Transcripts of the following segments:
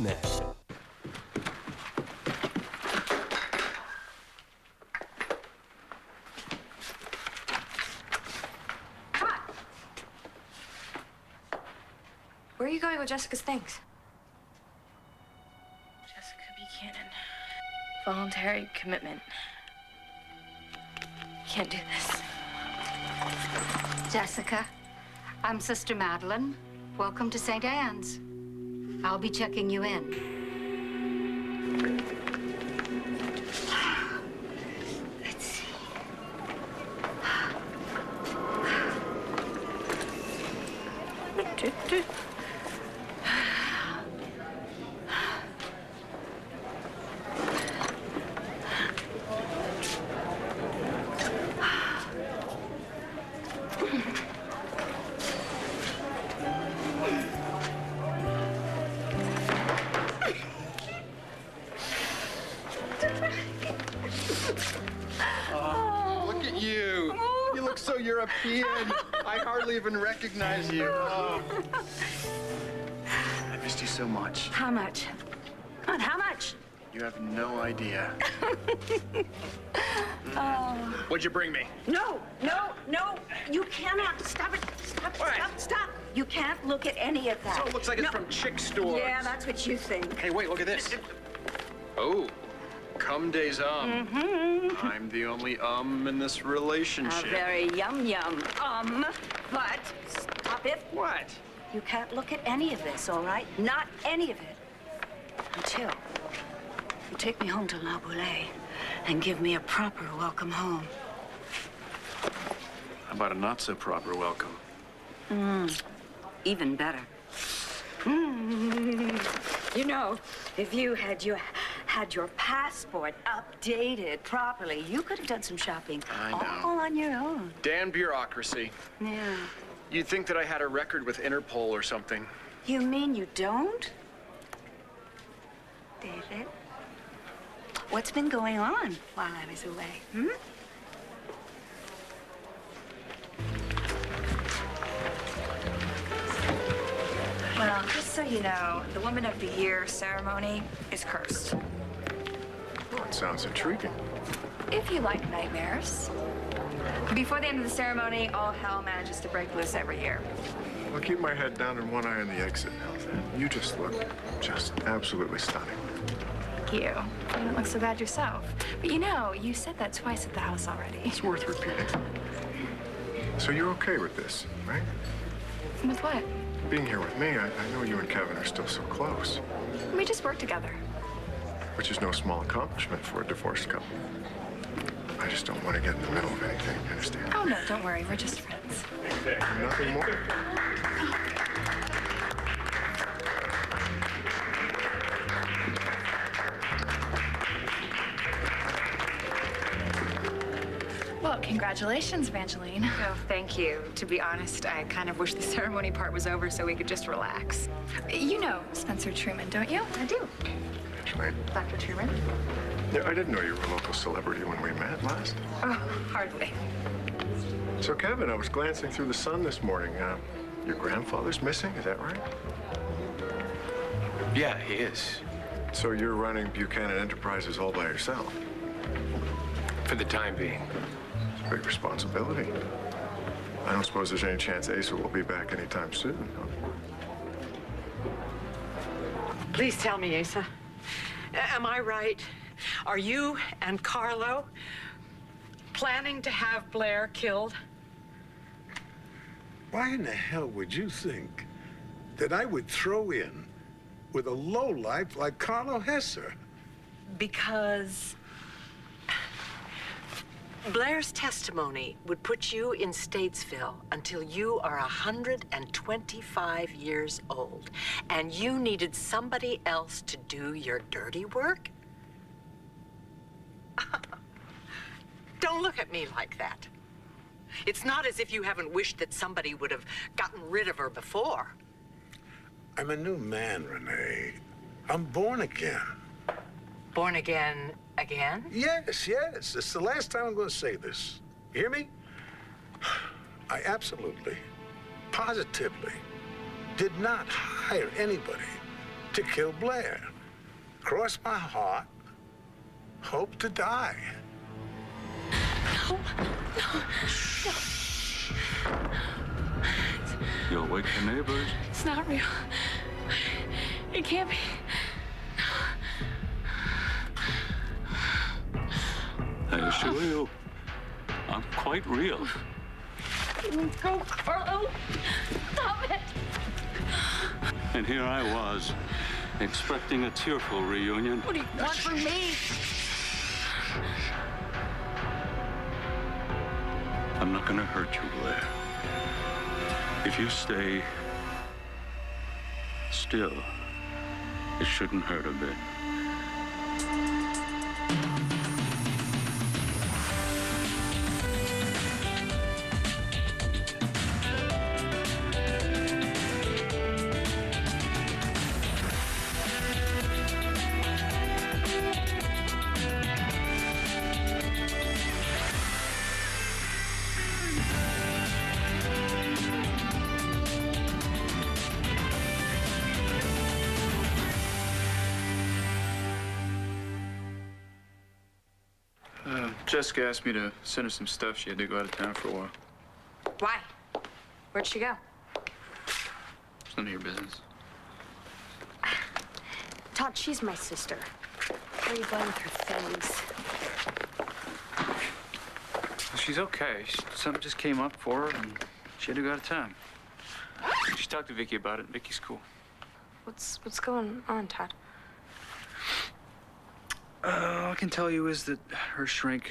Next. Come on. Where are you going with Jessica's things? Jessica Buchanan. Voluntary commitment. Can't do this. Jessica, I'm Sister Madeline. Welcome to St. Anne's. I'll be checking you in. Let's see. Look at you. You look so European. I hardly even recognize you. Oh. I missed you so much. How much? Come on, how much? You have no idea. What'd you bring me? No. You cannot. Stop it. Stop. What? Stop. You can't look at any of that. So it looks like it's from chick stores. Yeah, that's what you think. Hey, wait, look at this. Oh, cum des I'm the only in this A relationship. very yum. But stop it. What? You can't look at any of this, all right? Not any of it. Until you take me home to La Boulée and give me a proper welcome home. How about a not so proper welcome? Even better. You know, if you had your passport updated properly, you could have done some shopping I know. all on your own. Damn bureaucracy. Yeah. You'd think that I had a record with Interpol or something. You mean you don't? David, what's been going on while I was away, Well, just so you know, the Woman of the Year ceremony is cursed. Well, it sounds intriguing. If you like nightmares. Before the end of the ceremony, all hell manages to break loose every year. I'll keep my head down and one eye on the exit. You just look absolutely stunning. Thank you. You don't look so bad yourself. But you know, you said that twice at the house already. It's worth repeating. So you're okay with this, right? With what? Being here with me, I know you and Kevin are still so close, We just work together. which is no small accomplishment for a divorced couple. I just don't want to get in the middle of anything, you understand? Oh, no, don't worry. We're just friends. Nothing more. Well, congratulations, Evangeline. Oh, thank you. To be honest, I kind of wish the ceremony part was over so we could just relax. You know Spencer Truman, don't you? I do. Actually, Dr. Truman? yeah, I didn't know you were a local celebrity when we met last. Oh, hardly. So, Kevin, I was glancing through the Sun this morning. Your grandfather's missing, is that right? Yeah, he is. So you're running Buchanan Enterprises all by yourself? For the time being. It's a big responsibility. I don't suppose there's any chance Asa will be back anytime soon, huh? Please tell me, Asa. Am I right? Are you and Carlo planning to have Blair killed? Why in the hell would you think that I would throw in with a lowlife like Carlo Hesser? Because Blair's testimony would put you in Statesville until you are 125 years old, and you needed somebody else to do your dirty work? Don't look at me like that. It's not as if you haven't wished that somebody would have gotten rid of her before. I'm a new man, Renee. I'm born again. Born again again? Yes. It's the last time I'm going to say this. You hear me? I absolutely, positively did not hire anybody to kill Blair. Cross my heart, hope to die. No. You'll wake the neighbors. It's not real. It can't be. I assure you, I'm quite real. Go, Carlo. Stop it. And here I was, expecting a tearful reunion. What do you want from me? I'm not gonna hurt you, Blair. If you stay still, it shouldn't hurt a bit. Jessica asked me to send her some stuff. She had to go out of town for a while. Why? Where'd she go? It's none of your business. Todd, she's my sister. Where are you going with her things? Well, she's okay. Something just came up for her, and she had to go out of town. She talked to Vicky about it. Vicky's cool. What's going on, Todd? All I can tell you is that her shrink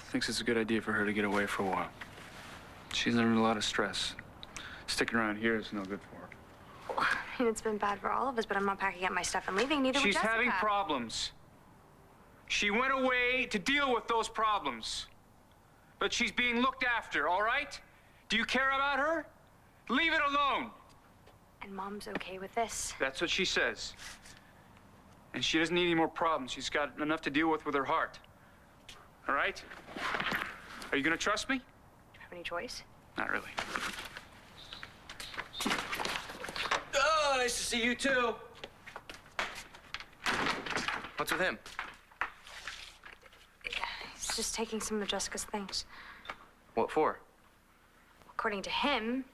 thinks it's a good idea for her to get away for a while. She's under a lot of stress. Sticking around here is no good for her. I mean, it's been bad for all of us, but I'm not packing up my stuff and leaving. Neither would She's Jessica. having problems. She went away to deal with those problems. But she's being looked after, all right? Do you care about her? Leave it alone. And Mom's okay with this? That's what she says. And she doesn't need any more problems. She's got enough to deal with her heart. All right? Are you gonna trust me? Do you have any choice? Not really. Oh, nice to see you too. What's with him? He's just taking some of Jessica's things. What for? According to him,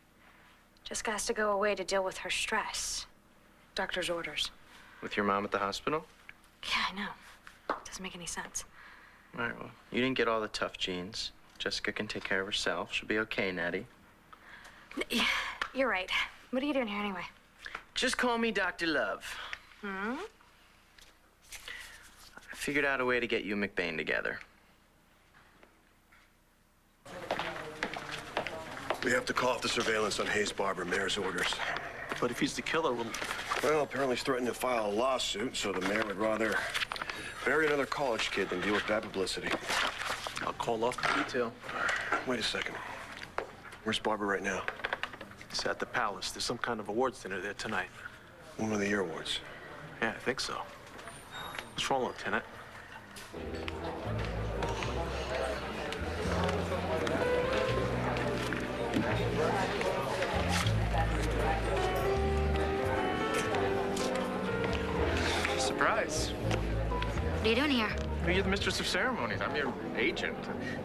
Jessica has to go away to deal with her stress. Doctor's orders. With your mom at the hospital? Yeah, I know. Doesn't make any sense. All right, well, you didn't get all the tough genes. Jessica can take care of herself. She'll be okay, Natty. Yeah, you're right. What are you doing here anyway? Just call me Dr. Love. Hmm? I figured out a way to get you and McBain together. We have to call off the surveillance on Hayes Barber, mayor's orders. But if he's the killer, Well, apparently he's threatening to file a lawsuit, so the mayor would rather bury another college kid than deal with bad publicity. I'll call off the detail. Wait a second. Where's Barber right now? He's at the palace. There's some kind of awards dinner there tonight. One of the year awards. Yeah, I think so. What's wrong, Lieutenant? Surprise. What are you doing here? You're the mistress of ceremonies. I'm your agent.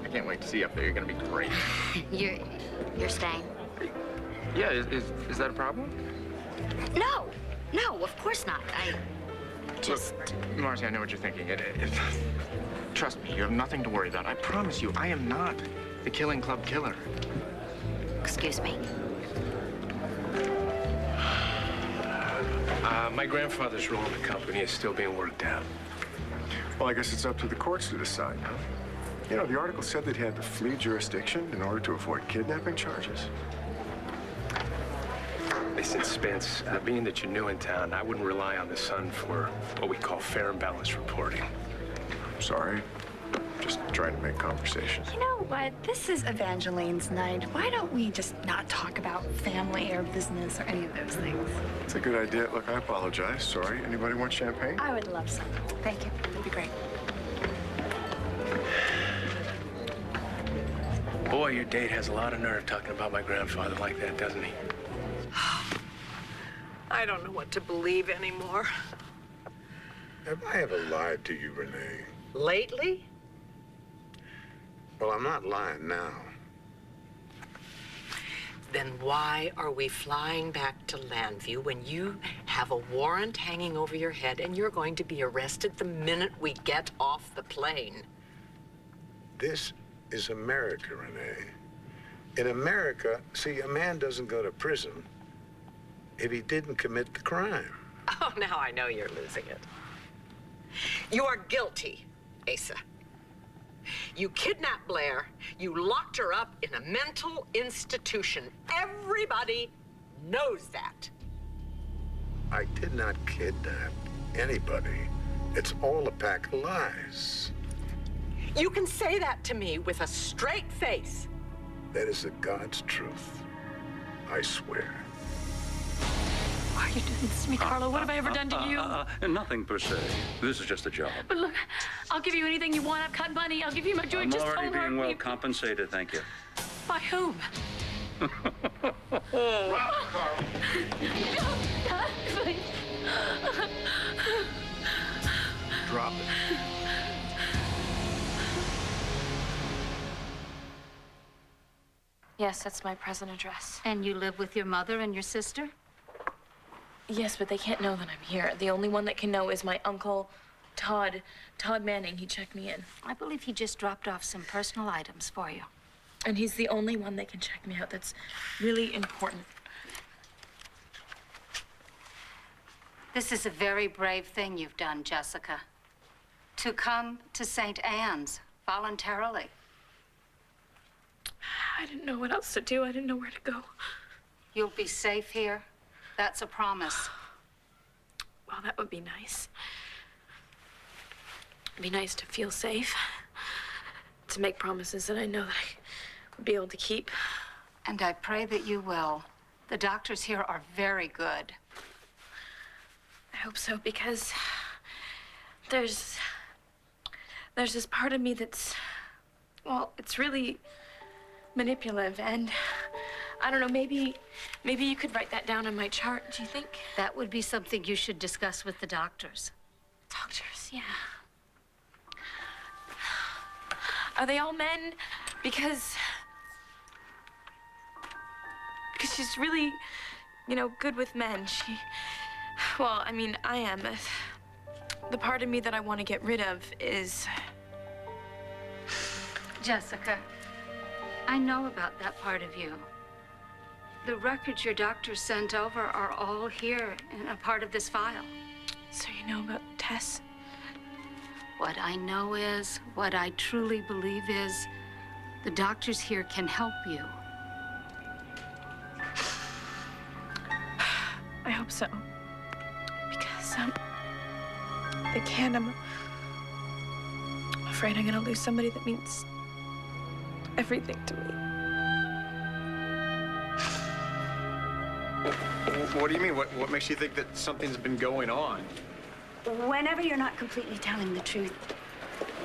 I can't wait to see you up there. You're gonna be great. You're staying? Yeah, is that a problem? No, of course not. I just... Look, Marcy, I know what you're thinking. Trust me, you have nothing to worry about. I promise you, I am not the Killing Club killer. Excuse me. My grandfather's role in the company is still being worked out. Well, I guess it's up to the courts to decide, huh? You know, the article said that he had to flee jurisdiction in order to avoid kidnapping charges. Listen, Spence, being that you're new in town, I wouldn't rely on the Sun for what we call fair and balanced reporting. Sorry. Just trying to make conversation. You know what? This is Evangeline's night. Why don't we just not talk about family or business or any of those things? It's a good idea. Look, I apologize. Sorry. Anybody want champagne? I would love some. Thank you. That'd be great. Boy, your date has a lot of nerve talking about my grandfather like that, doesn't he? I don't know what to believe anymore. Have I ever lied to you, Renee? Lately? Well, I'm not lying now. Then why are we flying back to Landview when you have a warrant hanging over your head and you're going to be arrested the minute we get off the plane? This is America, Renee. In America, see, a man doesn't go to prison if he didn't commit the crime. Oh, now I know you're losing it. You are guilty, Asa. You kidnapped Blair. You locked her up in a mental institution. Everybody knows that. I did not kidnap anybody. It's all a pack of lies. You can say that to me with a straight face. That is the God's truth. I swear. Why are you doing this to me, Carlo? What have I ever done to you? Nothing per se. This is just a job. But look, I'll give you anything you want. I've cut money. I'll give you my joy. I'm Just already don't hurt being well me. compensated, thank you. By whom? Drop it. Yes, that's my present address. And you live with your mother and your sister? Yes, but they can't know that I'm here. The only one that can know is my uncle, Todd Manning. He checked me in. I believe he just dropped off some personal items for you. And he's the only one that can check me out. That's really important. This is a very brave thing you've done, Jessica. To come to St. Anne's voluntarily. I didn't know what else to do. I didn't know where to go. You'll be safe here. That's a promise. Well, that would be nice. It'd be nice to feel safe. To make promises that I know that I would be able to keep. And I pray that you will. The doctors here are very good. I hope so, because there's this part of me that's, well, it's really manipulative, and I don't know, maybe you could write that down on my chart, do you think? That would be something you should discuss with the doctors. Doctors, yeah. Are they all men? Because she's really, good with men. Well, I mean, I am. The part of me that I want to get rid of is... Jessica, I know about that part of you. The records your doctor sent over are all here in a part of this file. So you know about Tess? What I know is, what I truly believe is, the doctors here can help you. I hope so. Because, they can. I'm afraid I'm gonna lose somebody that means everything to me. What do you mean? What makes you think that something's been going on? Whenever you're not completely telling the truth,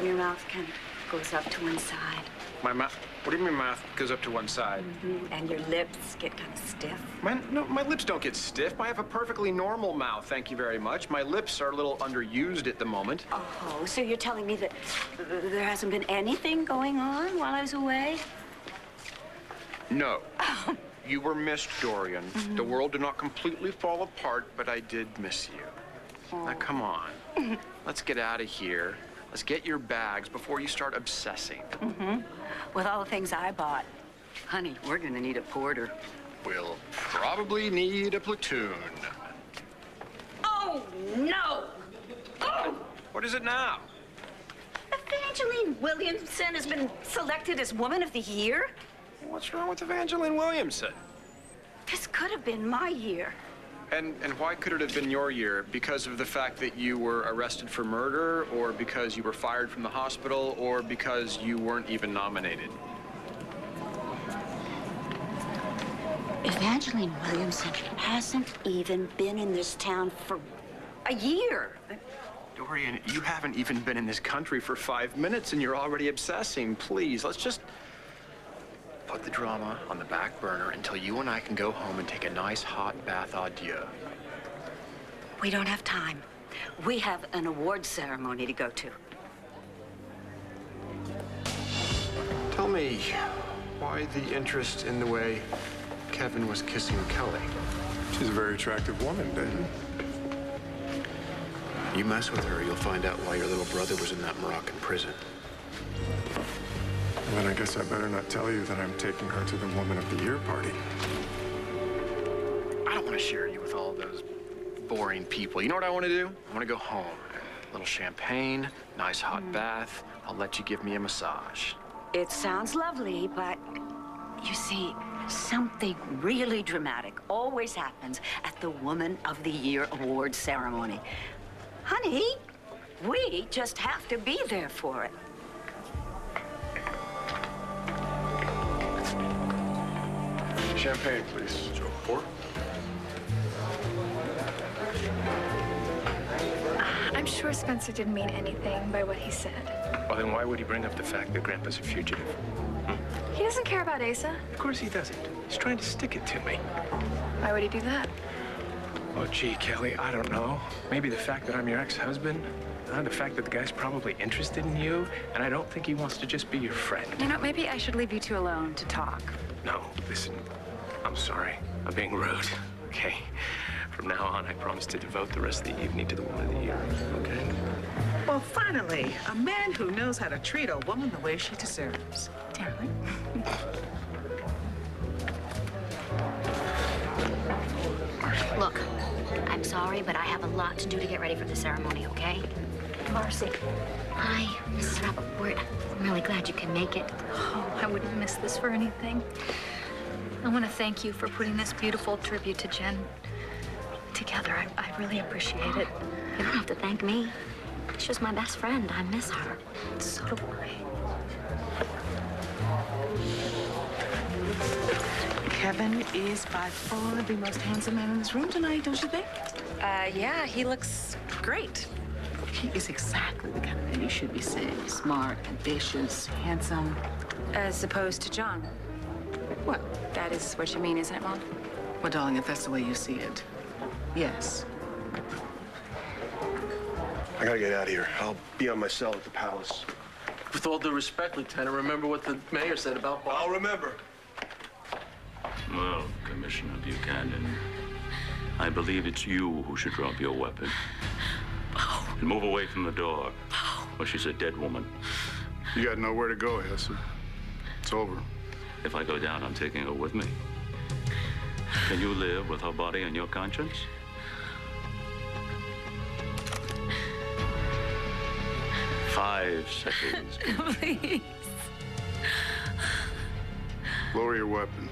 your mouth kind of goes up to one side. My mouth? What do you mean my mouth goes up to one side? And your lips get kind of stiff. My lips don't get stiff. I have a perfectly normal mouth, thank you very much. My lips are a little underused at the moment. Oh, so you're telling me that there hasn't been anything going on while I was away? No. You were missed, Dorian. The world did not completely fall apart, but I did miss you. Now, come on. Let's get out of here. Let's get your bags before you start obsessing. With all the things I bought. Honey, we're gonna need a porter. We'll probably need a platoon. Oh, no! Oh! What is it now? Evangeline Williamson has been selected as Woman of the Year? What's wrong with Evangeline Williamson? This could have been my year. And why could it have been your year? Because of the fact that you were arrested for murder, or because you were fired from the hospital, or because you weren't even nominated? Evangeline Williamson hasn't even been in this town for a year. Dorian, you haven't even been in this country for 5 minutes and you're already obsessing. Please, let's just put the drama on the back burner until you and I can go home and take a nice hot bath adieu. We don't have time. We have an award ceremony to go to. Tell me, why the interest in the way Kevin was kissing Kelly? She's a very attractive woman, David. You mess with her, you'll find out why your little brother was in that Moroccan prison. Then I guess I better not tell you that I'm taking her to the Woman of the Year party. I don't want to share you with all those boring people. You know what I want to do? I want to go home. A little champagne, nice hot bath. I'll let you give me a massage. It sounds lovely, but you see, something really dramatic always happens at the Woman of the Year award ceremony. Honey, we just have to be there for it. Champagne, please. Pour. I'm sure Spencer didn't mean anything by what he said. Well, then why would he bring up the fact that Grandpa's a fugitive? He doesn't care about Asa. Of course he doesn't. He's trying to stick it to me. Why would he do that? Oh, gee, Kelly, I don't know. Maybe the fact that I'm your ex-husband, the fact that the guy's probably interested in you, and I don't think he wants to just be your friend. You know, maybe I should leave you two alone to talk. No, listen, I'm sorry. I'm being rude, okay? From now on, I promise to devote the rest of the evening to the Woman of the Year, okay? Well, finally, a man who knows how to treat a woman the way she deserves. Darling. Look, I'm sorry, but I have a lot to do to get ready for the ceremony, okay? Marcy. Hi, Mrs. Rappaport. I'm really glad you can make it. Oh, I wouldn't miss this for anything. I want to thank you for putting this beautiful tribute to Jen together. I really appreciate it. You don't have to thank me. She's just my best friend. I miss her. So do I. Kevin is by far the most handsome man in this room tonight, don't you think? Yeah, he looks great. He is exactly the kind of man you should be seeing. Smart, ambitious, handsome. As opposed to John. Well, That is what you mean, isn't it, Mom? well, darling, if that's the way you see it, yes. I gotta get out of here. I'll be on my cell at the palace. With all due respect, Lieutenant, remember what the mayor said about Bob? I'll remember. Well, Commissioner Buchanan, I believe it's you who should drop your weapon. And move away from the door, or she's a dead woman. You got nowhere to go, Hesse. It's over. If I go down, I'm taking her with me. Can you live with her body on your conscience? Five seconds. Please. Lower your weapons.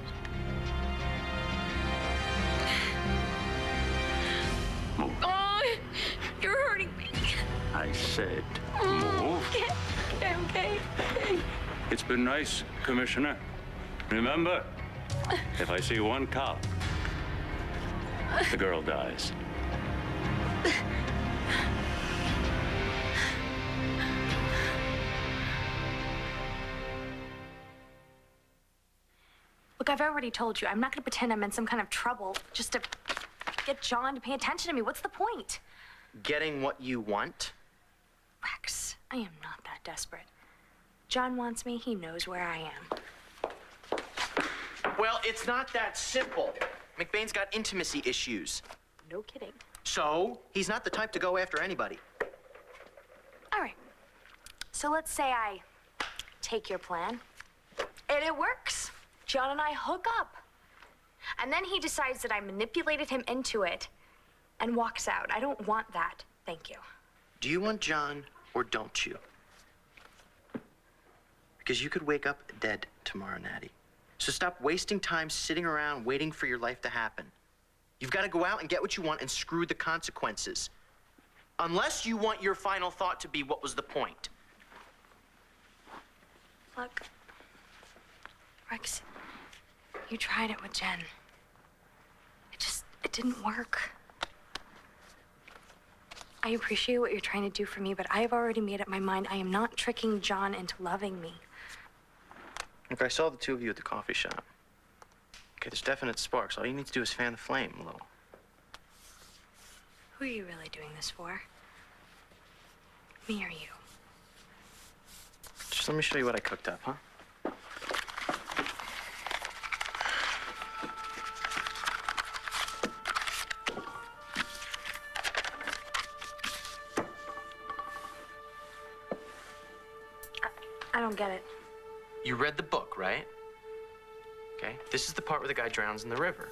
Move. Oh, you're hurting me. I said move. Okay. It's been nice, Commissioner. Remember, if I see one cop, the girl dies. Look, I've already told you, I'm not gonna pretend I'm in some kind of trouble just to get John to pay attention to me. What's the point? Getting what you want? Rex, I am not that desperate. John wants me, he knows where I am. Well, it's not that simple. McBain's got intimacy issues. No kidding. So, he's not the type to go after anybody. All right. So let's say I take your plan, and it works. John and I hook up. And then he decides that I manipulated him into it and walks out. I don't want that. Thank you. Do you want John or don't you? Because you could wake up dead tomorrow, Natty. So stop wasting time sitting around waiting for your life to happen. You've got to go out and get what you want and screw the consequences. Unless you want your final thought to be, what was the point? Look, Rex, you tried it with Jen. It didn't work. I appreciate what you're trying to do for me, but I have already made up my mind. I am not tricking John into loving me. Look, I saw the two of you at the coffee shop. Okay, there's definite sparks. All you need to do is fan the flame a little. Who are you really doing this for? Me or you? Just let me show you what I cooked up, huh? I don't get it. You read the book, right? Okay. This is the part where the guy drowns in the river.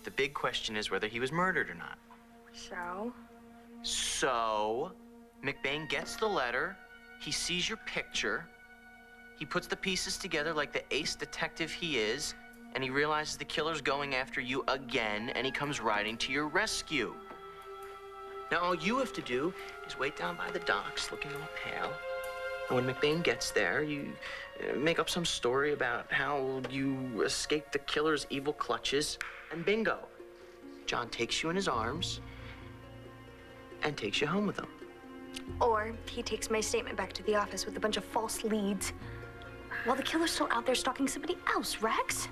The big question is whether he was murdered or not. So, McBain gets the letter, he sees your picture, he puts the pieces together like the ace detective he is, and he realizes the killer's going after you again, and he comes riding to your rescue. Now, all you have to do is wait down by the docks looking all pale. And when McBain gets there, you make up some story about how you escaped the killer's evil clutches, and bingo. John takes you in his arms and takes you home with him. Or he takes my statement back to the office with a bunch of false leads while the killer's still out there stalking somebody else, Rex.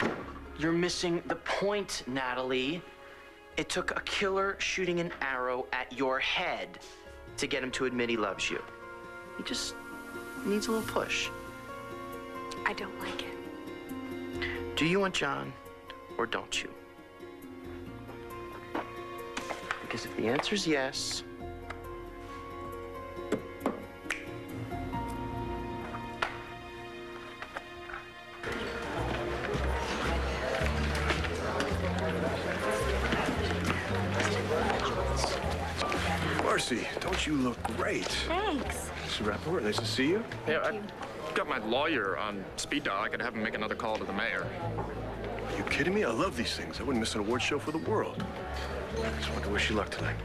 You're missing the point, Natalie. It took a killer shooting an arrow at your head to get him to admit he loves you. He just needs a little push. I don't like it. Do you want John, or don't you? Because if the answer's yes, Marcy, don't you look great? Thanks. Mr. Rappaport, nice to see you. Yeah, I got my lawyer on speed dial. I could have him make another call to the mayor. Are you kidding me? I love these things. I wouldn't miss an award show for the world. I just want to wish you luck tonight.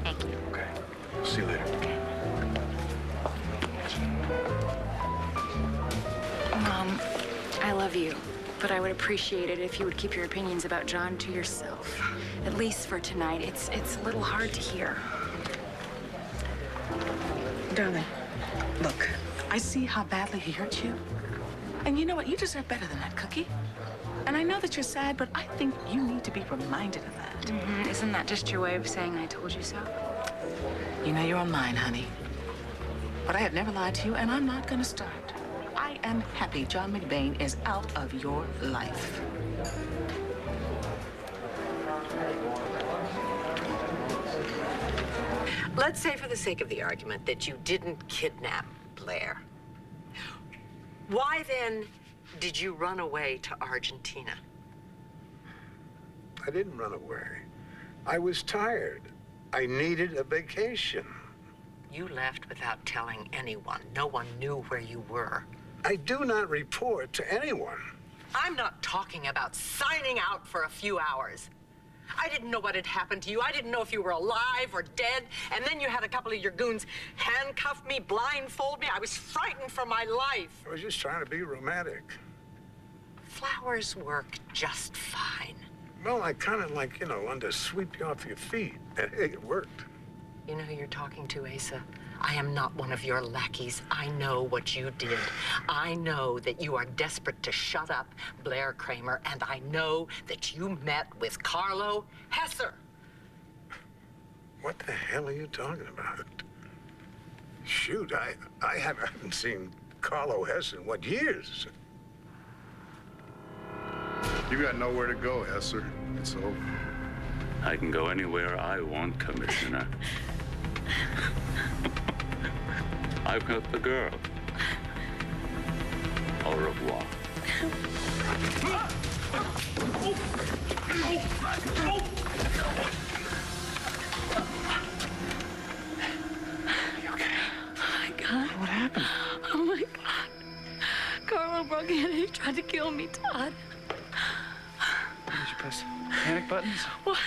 Thank you. Okay. See you later. Mom, I love you, but I would appreciate it if you would keep your opinions about John to yourself. At least for tonight. It's a little hard to hear. Darling, look, I see how badly he hurt you. And you know what? You deserve better than that, Cookie. And I know that you're sad, but I think you need to be reminded of that. Isn't that just your way of saying I told you so? You know you're on mine, honey. But I have never lied to you, and I'm not gonna start. I am happy John McBain is out of your life. Let's say, for the sake of the argument, that you didn't kidnap Blair. Why then did you run away to Argentina? I didn't run away. I was tired. I needed a vacation. You left without telling anyone. No one knew where you were. I do not report to anyone. I'm not talking about signing out for a few hours. I didn't know what had happened to you. I didn't know if you were alive or dead. And then you had a couple of your goons handcuff me, blindfold me. I was frightened for my life. I was just trying to be romantic. Flowers work just fine. Well, I kind of like, wanted to sweep you off your feet. And hey, it worked. You know who you're talking to, Asa? I am not one of your lackeys. I know what you did. I know that you are desperate to shut up Blair Kramer, and I know that you met with Carlo Hesser. What the hell are you talking about? Shoot, I haven't seen Carlo Hess in what years? You got nowhere to go, Hesser. It's over. I can go anywhere I want, Commissioner. I've got the girl. Au revoir. God. What happened? Oh, my God. Carlo broke in and he tried to kill me, Todd. Did you press panic buttons? What?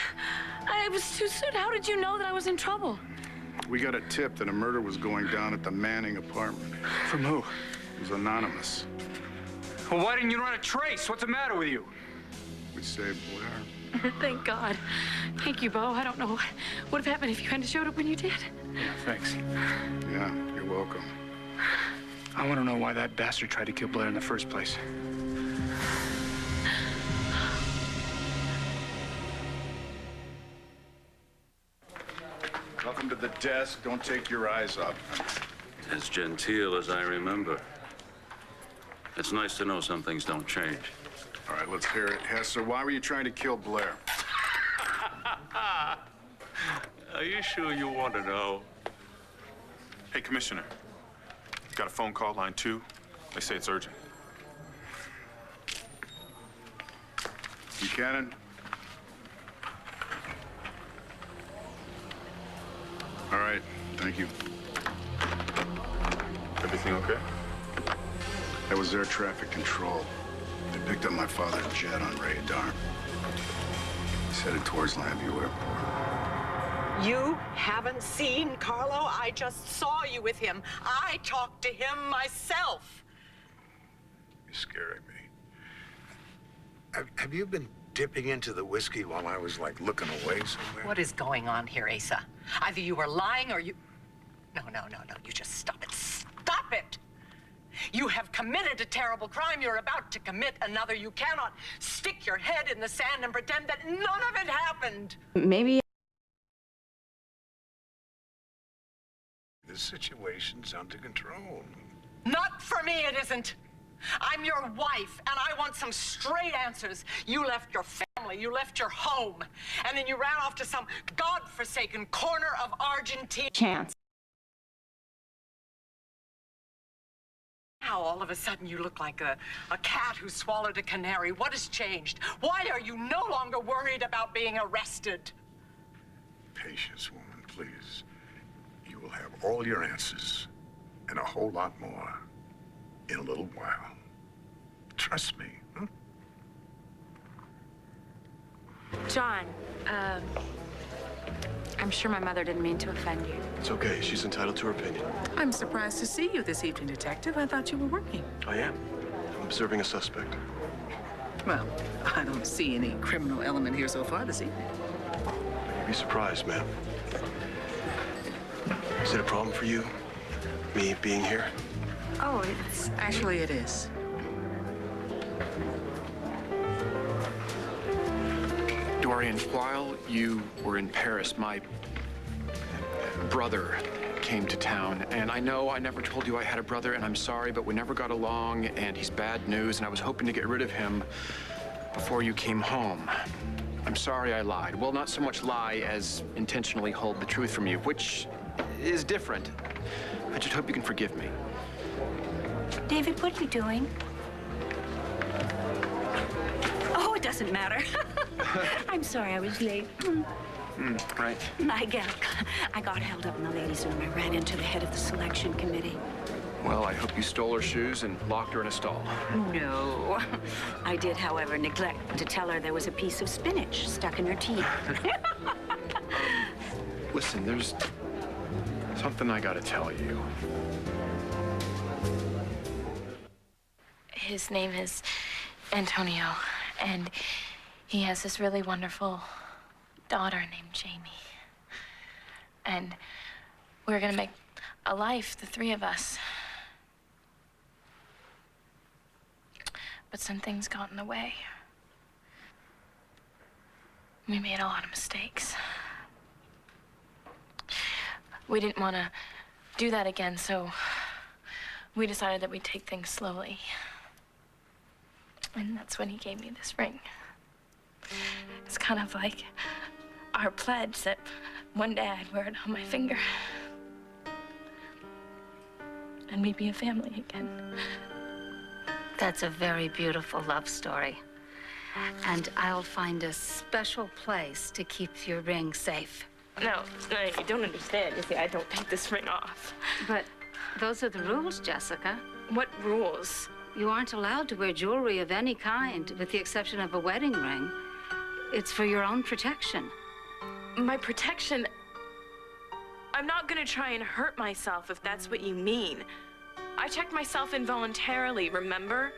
I was too soon. How did you know that I was in trouble? We got a tip that a murder was going down at the Manning apartment. From who? It was anonymous. Well, why didn't you run a trace? What's the matter with you? We saved Blair. Thank God. Thank you, Bo. I don't know what would have happened if you hadn't showed up when you did. Yeah, thanks. Yeah, you're welcome. I want to know why that bastard tried to kill Blair in the first place. desk. Don't take your eyes up. As genteel as I remember. It's nice to know some things don't change. All right, let's hear it. Hester, why were you trying to kill Blair? Are you sure you want to know? Hey, Commissioner. Got a phone call, line 2. They say it's urgent. Buchanan? All right, thank you. Everything okay? That was air traffic control. They picked up my father's jet on radar. He's headed towards Landview Airport. You haven't seen Carlo? I just saw you with him. I talked to him myself. You're scaring me. Have you been dipping into the whiskey while I was, like, looking away somewhere? What is going on here, Asa? Either you were lying or you... No. You just stop it. Stop it! You have committed a terrible crime. You're about to commit another. You cannot stick your head in the sand and pretend that none of it happened. Maybe. The situation's under control. Not for me, it isn't. I'm your wife, and I want some straight answers. You left your family, you left your home, and then you ran off to some godforsaken corner of Argentina. Chance. Now, all of a sudden, you look like a cat who swallowed a canary. What has changed? Why are you no longer worried about being arrested? Patience, woman, please. You will have all your answers, and a whole lot more, in a little while. Trust me, huh? John, I'm sure my mother didn't mean to offend you. It's okay. She's entitled to her opinion. I'm surprised to see you this evening, Detective. I thought you were working. I am. I'm observing a suspect. Well, I don't see any criminal element here so far this evening. You'd be surprised, ma'am. Is it a problem for you, me being here? Oh, actually, it is. Dorian, while you were in Paris, my brother came to town. And I know I never told you I had a brother, and I'm sorry, but we never got along, and he's bad news, and I was hoping to get rid of him before you came home. I'm sorry I lied. Well, not so much lie as intentionally hold the truth from you, which is different. I just hope you can forgive me. David, what are you doing? Oh, it doesn't matter. I'm sorry I was late. Right. I got held up in the ladies' room. I ran into the head of the selection committee. Well, I hope you stole her shoes and locked her in a stall. No. I did, however, neglect to tell her there was a piece of spinach stuck in her teeth. Listen, there's something I gotta tell you. His name is Antonio, and he has this really wonderful daughter named Jamie. And we're gonna make a life, the three of us. But some things got in the way. We made a lot of mistakes. We didn't want to do that again, so we decided that we'd take things slowly. And that's when he gave me this ring. It's kind of like our pledge that one day I'd wear it on my finger. And we'd be a family again. That's a very beautiful love story. And I'll find a special place to keep your ring safe. No, you don't understand. You see, I don't take this ring off. But those are the rules, Jessica. What rules? You aren't allowed to wear jewelry of any kind, with the exception of a wedding ring. It's for your own protection. My protection? I'm not gonna try and hurt myself, if that's what you mean. I checked myself involuntarily, remember?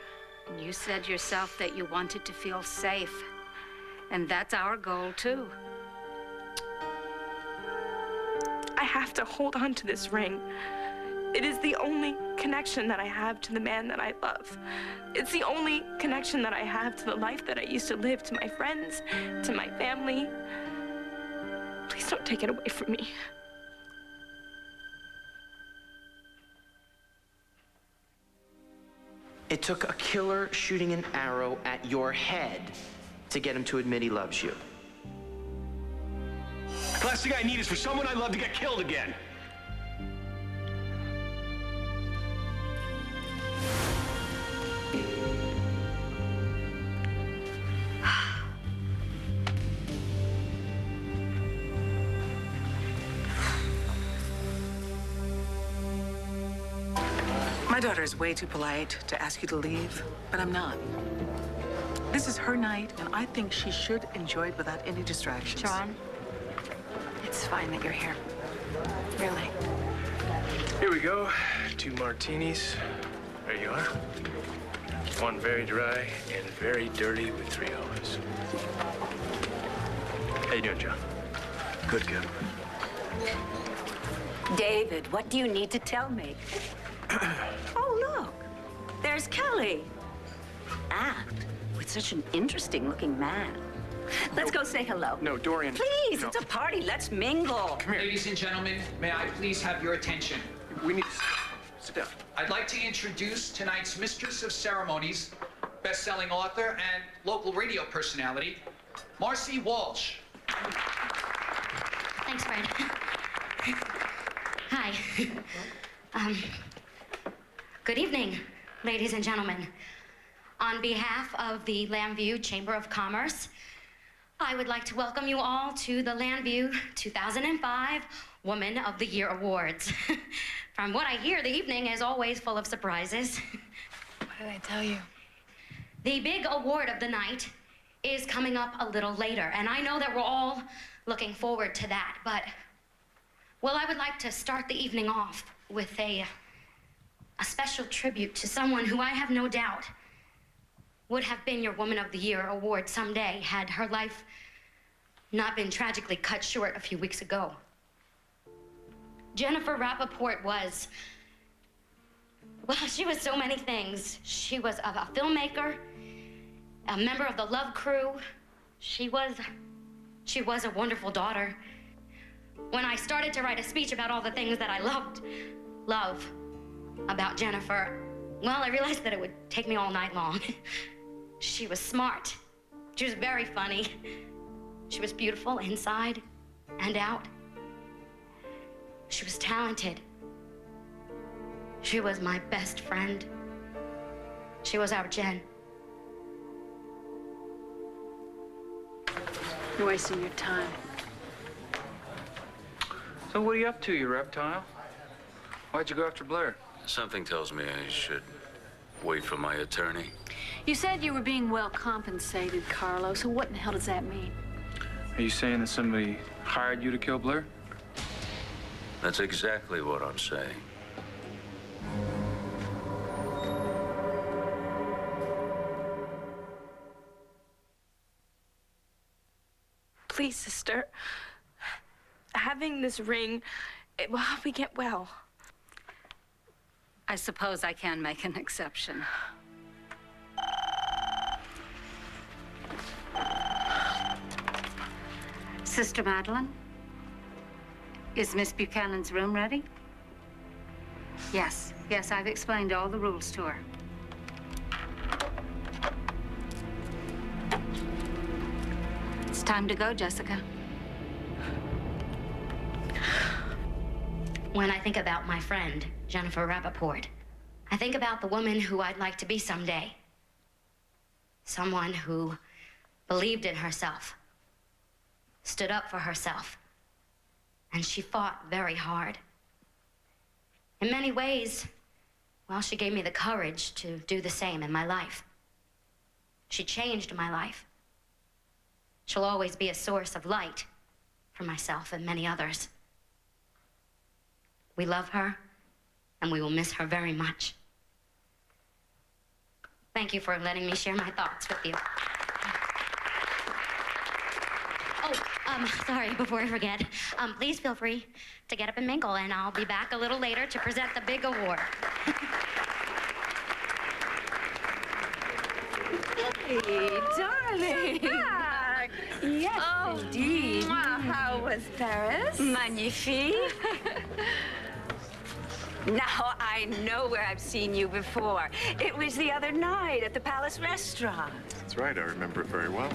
And you said yourself that you wanted to feel safe. And that's our goal, too. I have to hold on to this ring. It is the only connection that I have to the man that I love. It's the only connection that I have to the life that I used to live, to my friends, to my family. Please don't take it away from me. It took a killer shooting an arrow at your head to get him to admit he loves you. The last thing I need is for someone I love to get killed again. My daughter is way too polite to ask you to leave, but I'm not. This is her night, and I think she should enjoy it without any distractions. John, it's fine that you're here. Really. Here we go. 2 martinis. There you are. 1 very dry and very dirty with 3 olives. How you doing, John? Good, Kevin. David, what do you need to tell me? Oh, look. There's Kelly. And with such an interesting-looking man. Let's go say hello. No, Dorian. Please, no. it's a party. Let's mingle. Come here. Ladies and gentlemen, may I please have your attention? We need to sit down. I'd like to introduce tonight's Mistress of Ceremonies, best-selling author and local radio personality, Marcy Walsh. Thanks, Fred. Hi. Good evening, ladies and gentlemen. On behalf of the Lambview Chamber of Commerce, I would like to welcome you all to the Lambview 2005 Woman of the Year Awards. From what I hear, the evening is always full of surprises. What did I tell you? The big award of the night is coming up a little later, and I know that we're all looking forward to that, but, well, I would like to start the evening off with a special tribute to someone who I have no doubt would have been your Woman of the Year award someday had her life not been tragically cut short a few weeks ago. Jennifer Rappaport was, well, she was so many things. She was a filmmaker, a member of the Love Crew. She was a wonderful daughter. When I started to write a speech about all the things that I love about Jennifer, well, I realized that it would take me all night long. She was smart. She was very funny. She was beautiful inside and out. She was talented. She was my best friend. She was our Jen. You're wasting your time. So what are you up to, you reptile? Why'd you go after Blair? Something tells me I should wait for my attorney. You said you were being well compensated, Carlo, so what in the hell does that mean? Are you saying that somebody hired you to kill Blair? That's exactly what I'm saying. Please, sister. Having this ring, it will help me get well. I suppose I can make an exception. Sister Madeline, is Miss Buchanan's room ready? Yes, I've explained all the rules to her. It's time to go, Jessica. When I think about my friend, Jennifer Rappaport, I think about the woman who I'd like to be someday. Someone who believed in herself, stood up for herself, and she fought very hard. In many ways, well, she gave me the courage to do the same in my life. She changed my life. She'll always be a source of light for myself and many others. We love her, and we will miss her very much. Thank you for letting me share my thoughts with you. Oh, sorry, before I forget, please feel free to get up and mingle, and I'll be back a little later to present the big award. Hey, darling. Back. Yes, indeed. How was Paris? Magnifique. Now I know where I've seen you before. It was the other night at the Palace Restaurant. That's right, I remember it very well.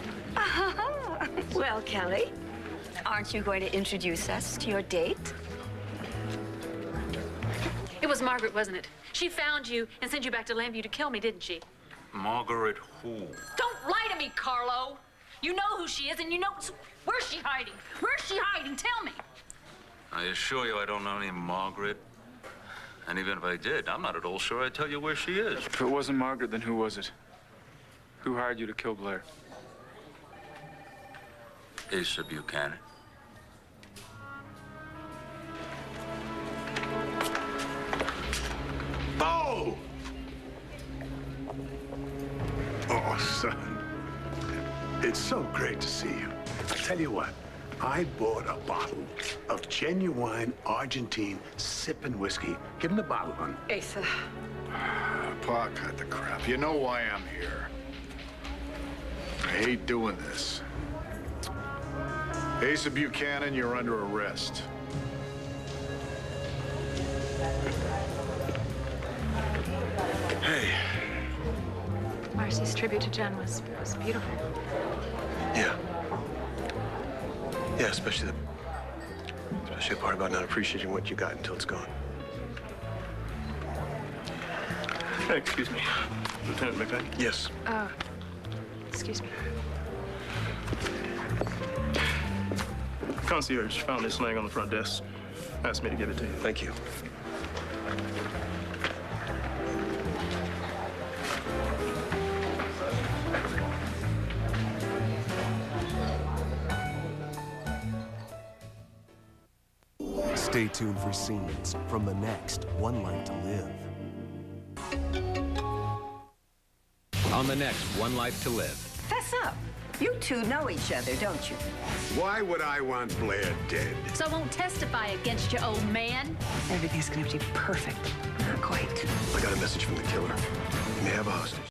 Well, Kelly, aren't you going to introduce us to your date? It was Margaret, wasn't it? She found you and sent you back to Lambview to kill me, didn't she? Margaret who? Don't lie to me, Carlo. You know who she is, and you know... Where's she hiding? Where's she hiding? Tell me. I assure you I don't know any Margaret. And even if I did, I'm not at all sure I'd tell you where she is. If it wasn't Margaret, then who was it? Who hired you to kill Blair? Asa Buchanan. Bo! Oh, son. It's so great to see you. I tell you what, I bought a bottle of genuine Argentine sipping whiskey. Give him the bottle, hon. Asa. Pa, cut the crap. You know why I'm here. I hate doing this. Asa Buchanan, you're under arrest. Hey. Marcy's tribute to Jen was beautiful. Yeah. Yeah, especially the part about not appreciating what you got until it's gone. Hey, excuse me. Lieutenant McVeigh? Yes. Excuse me. Concierge found this laying on the front desk. Asked me to give it to you. Thank you. Stay tuned for scenes from the next One Life to Live. On the next One Life to Live. Fess up. You two know each other, don't you? Why would I want Blair dead? So I won't testify against you, old man. Everything's gonna be perfect. Not quite. I got a message from the killer. He may have a hostage.